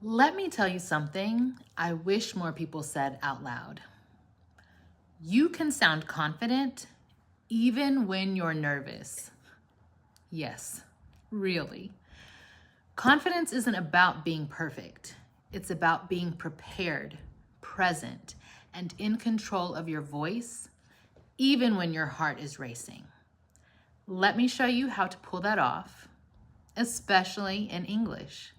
Let me tell you something I wish more people said out loud. You can sound confident even when you're nervous. Yes, really. Confidence isn't about being perfect. It's about being prepared, present, and in control of your voice, even when your heart is racing. Let me show you how to pull that off, especially in English.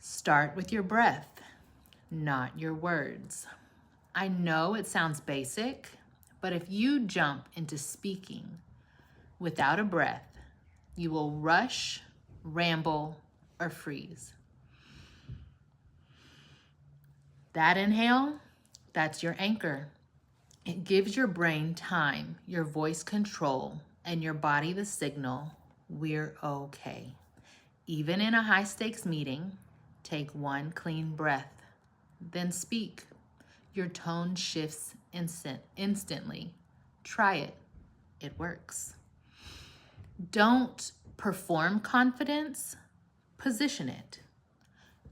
Start with your breath, not your words. I know it sounds basic, but if you jump into speaking without a breath, you will rush, ramble, or freeze. That inhale, that's your anchor. It gives your brain time, your voice control, and your body the signal, we're okay. Even in a high stakes meeting, take one clean breath, then speak. Your tone shifts instantly. Try it. It works. Don't perform confidence, position it.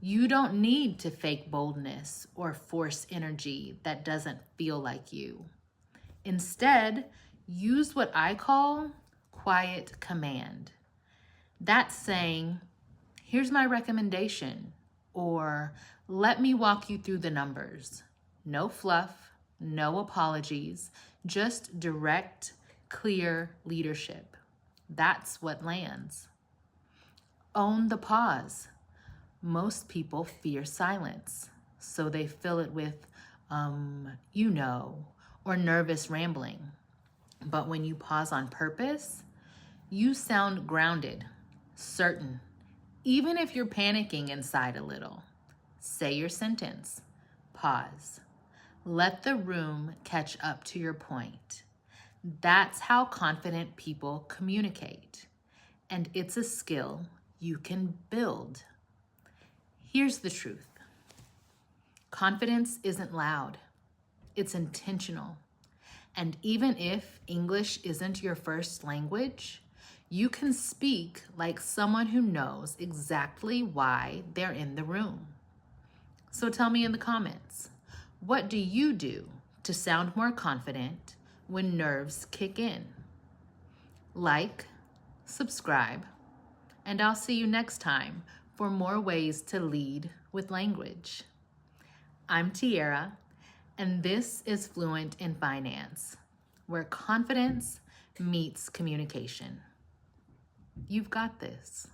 You don't need to fake boldness or force energy that doesn't feel like you. Instead, use what I call quiet command. That's saying, here's my recommendation, or let me walk you through the numbers. No fluff, no apologies, just direct, clear leadership. That's what lands. Own the pause. Most people fear silence, so they fill it with, or nervous rambling. But when you pause on purpose, you sound grounded, certain, even if you're panicking inside a little. Say your sentence, pause. Let the room catch up to your point. That's how confident people communicate, and it's a skill you can build. Here's the truth. Confidence isn't loud. It's intentional. And even if English isn't your first language, you can speak like someone who knows exactly why they're in the room. So tell me in the comments, what do you do to sound more confident when nerves kick in? Like, subscribe, and I'll see you next time for more ways to lead with language. I'm Tiera, and this is Fluent in Finance, where confidence meets communication. You've got this.